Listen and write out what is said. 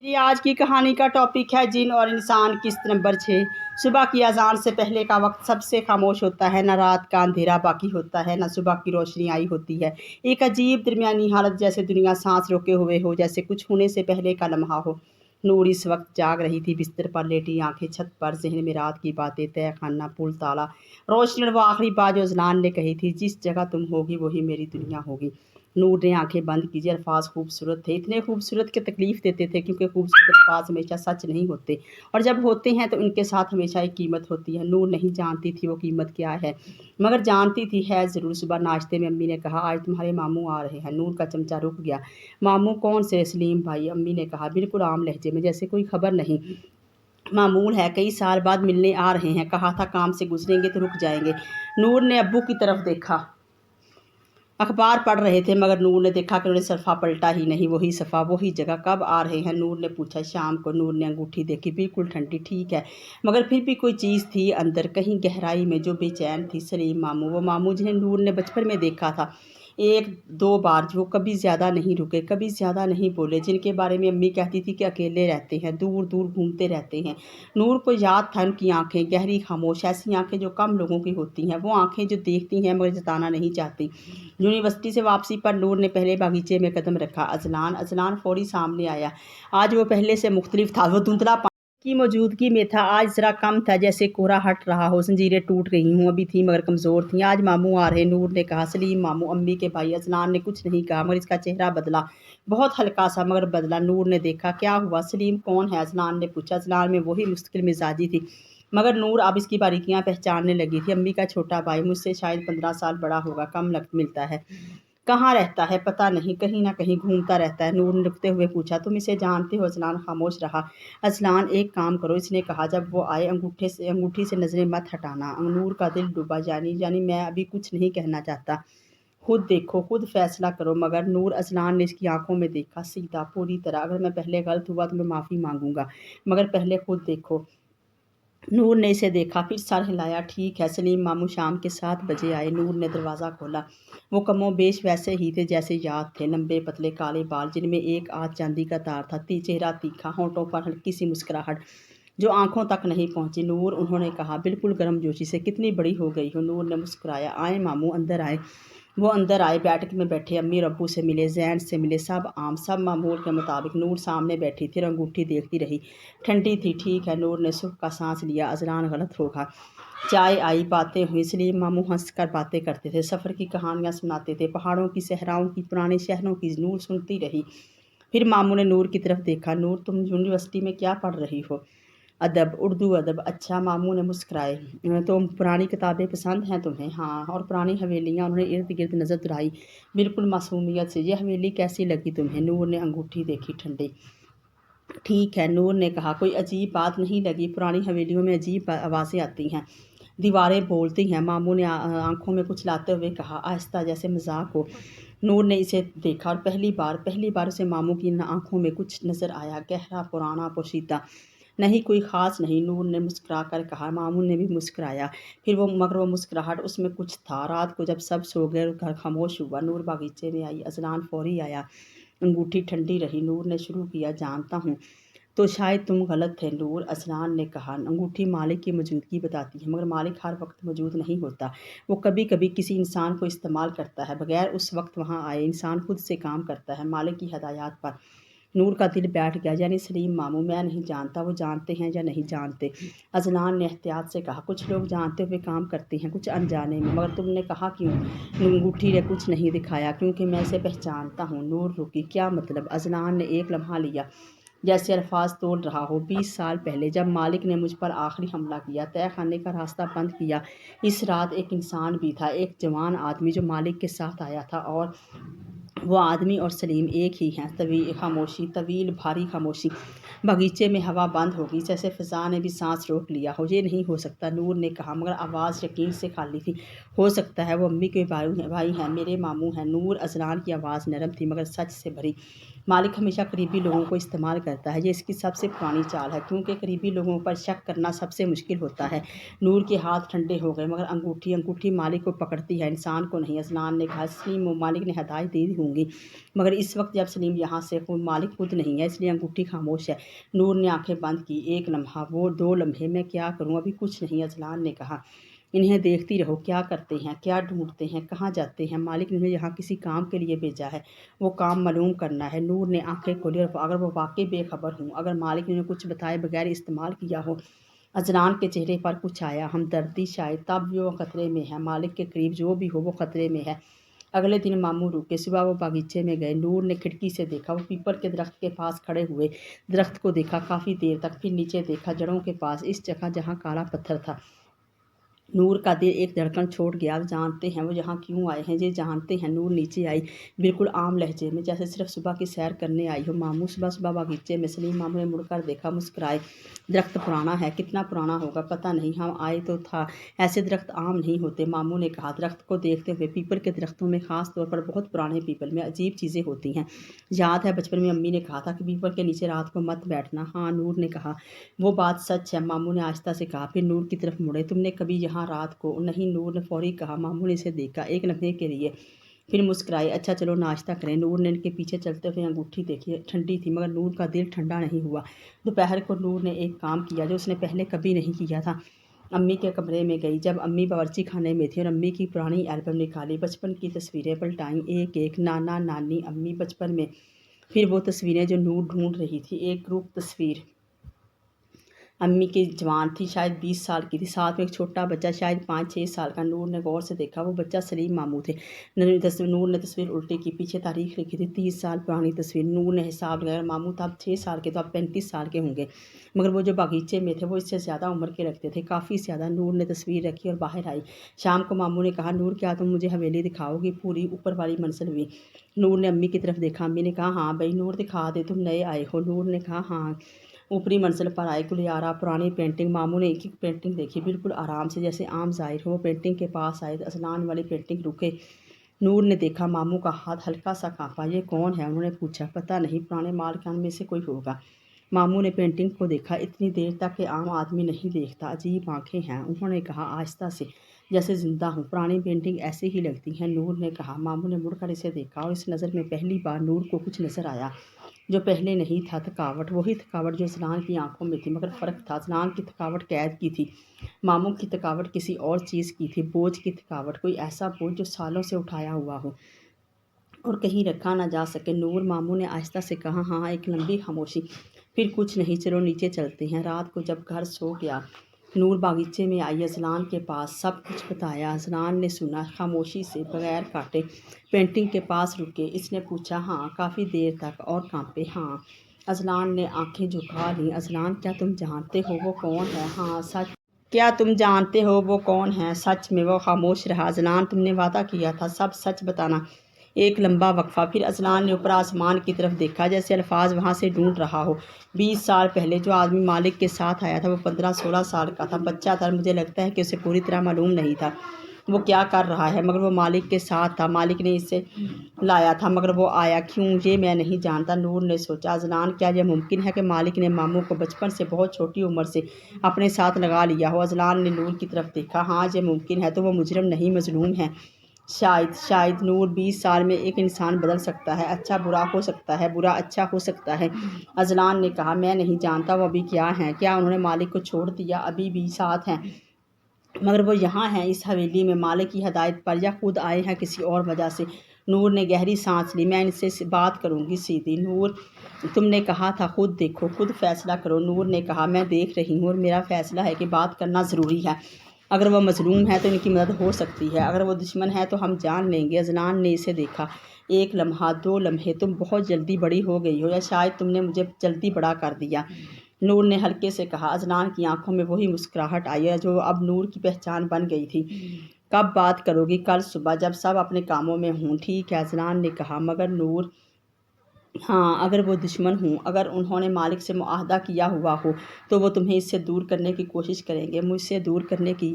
یہ آج کی کہانی کا ٹاپک ہے جن اور انسان قسط نمبر 6۔ صبح کی اذان سے پہلے کا وقت سب سے خاموش ہوتا ہے، نہ رات کا اندھیرا باقی ہوتا ہے، نہ صبح کی روشنی آئی ہوتی ہے۔ ایک عجیب درمیانی حالت، جیسے دنیا سانس روکے ہوئے ہو، جیسے کچھ ہونے سے پہلے کا لمحہ ہو۔ نور اس وقت جاگ رہی تھی، بستر پر لیٹی، آنکھیں چھت پر، ذہن میں رات کی باتیں، طے خانہ، پل تالا، روشنی اور وہ آخری بات جو اذلان نے کہی تھی، جس جگہ تم ہوگی وہی میری دنیا ہوگی۔ نور نے آنکھیں بند کیجیں۔ الفاظ خوبصورت تھے، اتنے خوبصورت کہ تکلیف دیتے تھے، کیونکہ خوبصورت الفاظ ہمیشہ سچ نہیں ہوتے، اور جب ہوتے ہیں تو ان کے ساتھ ہمیشہ ایک قیمت ہوتی ہے۔ نور نہیں جانتی تھی وہ قیمت کیا ہے، مگر جانتی تھی ہے ضرور۔ صبح ناشتے میں امی نے کہا، آج تمہارے ماموں آ رہے ہیں۔ نور کا چمچہ رک گیا۔ ماموں کون سے؟ سلیم بھائی، امی نے کہا بالکل عام لہجے میں، جیسے کوئی خبر نہیں معمول ہے، کئی سال بعد ملنے آ رہے ہیں، کہا تھا کام سے گزریں گے تو رک جائیں گے۔ نور نے ابو کی طرف دیکھا، اخبار پڑھ رہے تھے، مگر نور نے دیکھا کہ انہوں نے صفحہ پلٹا ہی نہیں، وہی صفحہ، وہی جگہ۔ کب آ رہے ہیں؟ نور نے پوچھا۔ شام کو۔ نور نے انگوٹھی دیکھی، بالکل ٹھنڈی، ٹھیک ہے، مگر پھر بھی کوئی چیز تھی اندر، کہیں گہرائی میں، جو بے چین تھی۔ سلیم ماموں، وہ ماموں جنہیں نور نے بچپن میں دیکھا تھا ایک دو بار، جو کبھی زیادہ نہیں رکے، کبھی زیادہ نہیں بولے، جن کے بارے میں امی کہتی تھی کہ اکیلے رہتے ہیں، دور دور گھومتے رہتے ہیں۔ نور کو یاد تھا ان کی آنکھیں، گہری، خاموش، ایسی آنکھیں جو کم لوگوں کی ہوتی ہیں، وہ آنکھیں جو دیکھتی ہیں مگر جتانا نہیں چاہتی۔ یونیورسٹی سے واپسی پر نور نے پہلے باغیچے میں قدم رکھا۔ اذلان فوری سامنے آیا۔ آج وہ پہلے سے مختلف تھا، وہ دھندلا پانی کی موجودگی میں تھا، آج ذرا کم تھا، جیسے کوہرا ہٹ رہا ہو۔ زنجیریں ٹوٹ رہی ہوں، ابھی تھیں مگر کمزور تھیں۔ آج ماموں آ رہے، نور نے کہا۔ سلیم ماموں، امی کے بھائی۔ اذلان نے کچھ نہیں کہا، مگر اس کا چہرہ بدلا، بہت ہلکا سا، مگر بدلا۔ نور نے دیکھا۔ کیا ہوا؟ سلیم کون ہے؟ اذلان نے پوچھا۔ اذلان میں وہی مستقل مزاجی تھی، مگر نور اب اس کی باریکیاں پہچاننے لگی تھی۔ امی کا چھوٹا بھائی، مجھ سے شاید 15 سال بڑا ہوگا، کم ملتا ہے۔ کہاں رہتا ہے؟ پتہ نہیں، کہیں نہ کہیں گھومتا رہتا ہے۔ نور نے رکتے ہوئے پوچھا۔ تم اسے جانتے ہو؟ اذلان خاموش رہا۔ اذلان، ایک کام کرو، اس نے کہا، جب وہ آئے انگوٹھی سے نظریں مت ہٹانا۔ نور کا دل ڈوبا۔ یعنی میں ابھی کچھ نہیں کہنا چاہتا، خود دیکھو، خود فیصلہ کرو۔ مگر نور، اذلان نے اس کی آنکھوں میں دیکھا، سیدھا، پوری طرح۔ اگر میں پہلے غلط ہوا تو میں معافی مانگوں گا، مگر پہلے خود دیکھو۔ نور نے اسے دیکھا، پھر سر ہلایا۔ ٹھیک ہے۔ سلیم ماموں شام کے 7 بجے آئے۔ نور نے دروازہ کھولا۔ وہ کم و بیش ویسے ہی تھے جیسے یاد تھے، لمبے پتلے کالے بال، جن میں ایک آدھ چاندی کا تار تھا، چہرہ تیکھا، ہونٹوں پر ہلکی سی مسکراہٹ جو آنکھوں تک نہیں پہنچی۔ نور، انہوں نے کہا بالکل گرم جوشی سے، کتنی بڑی ہو گئی ہو۔ نور نے مسکرایا۔ آئیں ماموں، اندر آئیں۔ وہ اندر آئے، بیٹھک میں بیٹھے، امی اور ابو سے ملے، زین سے ملے، سب عام، سب معمول کے مطابق۔ نور سامنے بیٹھی تھی اور انگوٹھی دیکھتی رہی، ٹھنڈی تھی۔ ٹھیک ہے، نور نے سکھ کا سانس لیا۔ اذلان غلط ہوگا۔ چائے آئی، باتیں ہوئیں، سلیم ماموں ہنس کر باتیں کرتے تھے، سفر کی کہانیاں سناتے تھے، پہاڑوں کی، صحراؤں کی، پرانے شہروں کی۔ نور سنتی رہی۔ پھر ماموں نے نور کی طرف دیکھا۔ نور، تم یونیورسٹی میں کیا پڑھ رہی ہو؟ ادب، اردو ادب۔ اچھا، ماموں نے مسکرائے۔ تو پرانی کتابیں پسند ہیں تمہیں؟ ہاں، اور پرانی حویلیاں؟ انہوں نے ارد گرد نظر دوڑائی، بالکل معصومیت سے۔ یہ حویلی کیسی لگی تمہیں؟ نور نے انگوٹھی دیکھی، ٹھنڈی۔ ٹھیک ہے، نور نے کہا، کوئی عجیب بات نہیں لگی؟ پرانی حویلیوں میں عجیب آوازیں آتی ہیں، دیواریں بولتی ہیں۔ ماموں نے آنکھوں میں کچھ لاتے ہوئے کہا، آہستہ، جیسے مذاق ہو۔ نور نے اسے دیکھا، اور پہلی بار اسے ماموں کی آنکھوں میں کچھ نظر آیا، گہرا، پرانا، پوشیدہ۔ نہیں، کوئی خاص نہیں، نور نے مسکرا کر کہا۔ ماموں نے بھی مسکرایا، مگر وہ مسکراہٹ، اس میں کچھ تھا۔ رات کو جب سب سو گئے اور گھر خاموش ہوا، نور باغیچے میں آئی۔ اذلان فوری آیا، انگوٹھی ٹھنڈی رہی۔ نور نے شروع کیا، جانتا ہوں تو شاید تم غلط تھے نور، اذلان نے کہا۔ انگوٹھی مالک کی موجودگی بتاتی ہے، مگر مالک ہر وقت موجود نہیں ہوتا، وہ کبھی کبھی کسی انسان کو استعمال کرتا ہے، بغیر اس وقت وہاں آئے۔ انسان خود سے کام کرتا ہے مالک کی ہدایات پر۔ نور کا دل بیٹھ گیا۔ یعنی سلیم ماموں، میں نہیں جانتا وہ جانتے ہیں یا نہیں جانتے؟ اذلان نے احتیاط سے کہا، کچھ لوگ جانتے ہوئے کام کرتے ہیں، کچھ انجانے میں۔ مگر تم نے کہا کیوں؟ انگوٹھی نے کچھ نہیں دکھایا، کیونکہ میں اسے پہچانتا ہوں۔ نور رکی۔ کیا مطلب؟ اذلان نے ایک لمحہ لیا، جیسے الفاظ تول رہا ہو۔ 20 سال پہلے جب مالک نے مجھ پر آخری حملہ کیا، طے خانے کا راستہ بند کیا، اس رات ایک انسان بھی تھا، ایک جوان آدمی جو مالک کے ساتھ آیا تھا، اور وہ آدمی اور سلیم ایک ہی ہیں۔ خاموشی، طویل بھاری خاموشی۔ باغیچے میں ہوا بند ہو گئی، جیسے فضا نے بھی سانس روک لیا ہو۔ یہ نہیں ہو سکتا، نور نے کہا، مگر آواز یقین سے خالی تھی۔ ہو سکتا ہے، وہ امی کے بھائی ہیں، میرے ماموں ہیں۔ نور، اذلان کی آواز نرم تھی مگر سچ سے بھری۔ मालिक हमेशा करीबी लोगों को इस्तेमाल करता है, ये इसकी सबसे पुरानी चाल है, क्योंकि करीबी लोगों पर शक करना सबसे मुश्किल होता है। नूर के हाथ ठंडे हो गए, मगर अंगूठी मालिक को पकड़ती है, इंसान को नहीं। अजलान ने कहा, सलीम मालिक ने हदायत दी होंगी, मगर इस वक्त जब सलीम यहाँ से मालिक खुद नहीं है, इसलिए अंगूठी खामोश है। नूर ने आंखें बंद की। एक लम्हा, वो 2 लम्हे, मैं क्या करूँ, अभी कुछ नहीं। अजलान ने कहा, इन्हें देखती रहो, क्या करते हैं, क्या ढूंढते हैं, कहाँ जाते हैं। मालिक ने यहाँ किसी काम के लिए भेजा है, वो काम मालूम करना है। नूर ने आंखें खोली, और अगर वो वाकई बेखबर हूँ, अगर मालिक ने कुछ बताए बगैर इस्तेमाल किया हो। अजलान के चेहरे पर कुछ आया, हमदर्दी शायद, तब भी वो खतरे में है। मालिक के करीब जो भी हो, वो खतरे में है। अगले दिन मामू रुके। सुबह वो बागीचे में गए। नूर ने खिड़की से देखा, वो पीपल के दरख्त के पास खड़े हुए। दरख्त को देखा काफ़ी देर तक, फिर नीचे देखा, जड़ों के पास, इस जगह जहाँ काला पत्थर था। नूर का दिल एक धड़कन छोड़ गया। जानते हैं वो यहाँ क्यों आए हैं, ये जानते हैं। नूर नीचे आई, बिल्कुल आम लहजे में, जैसे सिर्फ सुबह की सैर करने आई हो। मामू सुबह सुबह बागीचे में। सलीम मामू ने मुड़कर देखा, मुस्कुराए। दरख्त पुराना है, कितना पुराना होगा पता नहीं, हम आए तो था। ऐसे दरख्त आम नहीं होते, मामू ने कहा दरख्त को देखते हुए। पीपल के दरख्तों में, खास तौर पर बहुत पुराने पीपल में, अजीब चीज़ें होती हैं। याद है बचपन में अम्मी ने कहा था कि पीपल के नीचे रात को मत बैठना। हाँ, नूर ने कहा, वो बात सच है, मामू ने आहिस्ता से कहा। फिर नूर की तरफ मुड़े, तुमने कभी यहाँ रात को? नहीं, नूर ने फौरी कहा। मामू ने इसे देखा एक लम्हे के लिए, फिर मुस्कुराए। अच्छा चलो नाश्ता करें। नूर ने इनके पीछे चलते हुए अंगूठी देखी, ठंडी थी, मगर नूर का दिल ठंडा नहीं हुआ। दोपहर को नूर ने एक काम किया जो उसने पहले कभी नहीं किया था। अम्मी के कमरे में गई, जब अम्मी बावर्ची खाने में थी, और अम्मी की पुरानी एल्बम निकाली, बचपन की तस्वीरें पलटाईं, एक एक, नाना नानी, अम्मी बचपन में। फिर वो तस्वीरें जो नूर ढूंढ रही थी, एक ग्रुप तस्वीर। अम्मी की जवान थी, शायद 20 साल की थी, साथ में एक छोटा बच्चा शायद 5-6 साल का। नूर ने गौर से देखा, वो बच्चा सलीम मामू थे। नूर ने तस्वीर उल्टी की, पीछे तारीख लिखी थी, 30 साल पुरानी तस्वीर। नूर ने हिसाब लगाया, मामू तब 6 साल के, तो अब 35 साल के होंगे, मगर वो जो बागीचे में थे वो इससे ज़्यादा उम्र के लगते थे, काफ़ी ज़्यादा। नूर ने तस्वीर रखी और बाहर आई। शाम को मामू ने कहा, नूर क्या तुम मुझे हवेली दिखाओगी, पूरी ऊपर वाली मंजिल भी? नूर ने अम्मी की तरफ देखा। अम्मी ने कहा, हाँ भाई नूर दिखा दे, तुम नए आए हो। नूर ने कहा, हाँ। ऊपरी मंजिल पर आए, गुलियारा, पुरानी पेंटिंग। मामू ने एक एक पेंटिंग देखी, बिल्कुल आराम से, जैसे आम ज़ाहिर हो। वो पेंटिंग के पास आए, अजलान वाली पेंटिंग रुके। नूर ने देखा, मामू का हाथ हल्का सा कांपा। ये कौन है, उन्होंने पूछा। पता नहीं, पुराने मालकान में से कोई होगा। मामू ने पेंटिंग को देखा, इतनी देर तक कि आम आदमी नहीं देखता, अजीब आंखें हैं। उन्होंने कहा आहिस्ता से, जैसे जिंदा हूँ, पुरानी पेंटिंग ऐसे ही लगती हैं। नूर ने कहा। मामू ने मुड़कर इसे देखा, और इस नज़र में पहली बार नूर को कुछ नज़र आया जो पहले नहीं था। थकावट, वही थकावट जो अजलान की आंखों में थी, मगर फ़र्क था। अजलान की थकावट कैद की थी, मामू की थकावट किसी और चीज़ की थी, बोझ की थकावट, कोई ऐसा बोझ जो सालों से उठाया हुआ हो और कहीं रखा ना जा सके। नूर, मामू ने आहिस्ता से कहा। हाँ। एक लंबी खामोशी, फिर कुछ नहीं, चलो नीचे चलते हैं। रात को जब घर सो गया, नूर बागीचे में आई, अजलान के पास सब कुछ बताया। अजलान ने सुना, खामोशी से, बगैर काटे। पेंटिंग के पास रुके, इसने पूछा, हाँ, काफ़ी देर तक, और कांपे। हाँ। अजलान ने आंखें झुका लीं। अजलान, क्या तुम जानते हो वो कौन है? हाँ, सच। क्या तुम जानते हो वो कौन है सच में? वो खामोश रहा। अजलान, तुमने वादा किया था सब सच बताना। एक लंबा वक्फा, फिर अजलान ने ऊपर आसमान की तरफ देखा, जैसे अल्फाज वहाँ से ढूंढ रहा हो। 20 साल पहले जो आदमी मालिक के साथ आया था वो 15-16 साल का था, बच्चा था। मुझे लगता है कि उसे पूरी तरह मालूम नहीं था वो क्या कर रहा है, मगर वो मालिक के साथ था। मालिक ने इसे लाया था, मगर वो आया क्यों ये मैं नहीं जानता। नूर ने सोचा, अजलान, क्या यह मुमकिन है कि मालिक ने मामू को बचपन से, बहुत छोटी उम्र से अपने साथ लगा लिया हो? अजलान ने नूर की तरफ देखा। हाँ, ये मुमकिन है। तो वो मुजरिम नहीं, मजलूम है। शायद नूर, 20 साल में एक इंसान बदल सकता है, अच्छा बुरा हो सकता है, बुरा अच्छा हो सकता है। अजलान ने कहा, मैं नहीं जानता वो अभी क्या हैं, क्या उन्होंने मालिक को छोड़ दिया, अभी भी साथ हैं, मगर वो यहाँ हैं इस हवेली में मालिक की हदायत पर, या खुद आए हैं किसी और वजह से। नूर ने गहरी सांस ली। मैं इनसे बात करूँगी सीधी। नूर, तुमने कहा था खुद देखो, खुद फैसला करो। नूर ने कहा, मैं देख रही हूँ, और मेरा फैसला है कि बात करना ज़रूरी है। अगर वो मजलूम है तो इनकी मदद हो सकती है, अगर वो दुश्मन है तो हम जान लेंगे। अजलान ने इसे देखा। एक लम्हा, 2 लम्हे, तुम बहुत जल्दी बड़ी हो गई हो, या शायद तुमने मुझे जल्दी बड़ा कर दिया। नूर ने हल्के से कहा। अजलान की आंखों में वही मुस्कुराहट आई है जो अब नूर की पहचान बन गई थी। कब बात करोगी? कल सुबह, जब सब अपने कामों में हों। ठीक है, अजलान ने कहा। मगर नूर, हाँ, अगर वो दुश्मन हूँ, अगर उन्होंने मालिक से मुआहदा किया हुआ हो, तो वो तुम्हें इससे दूर करने की कोशिश करेंगे, मुझसे दूर करने की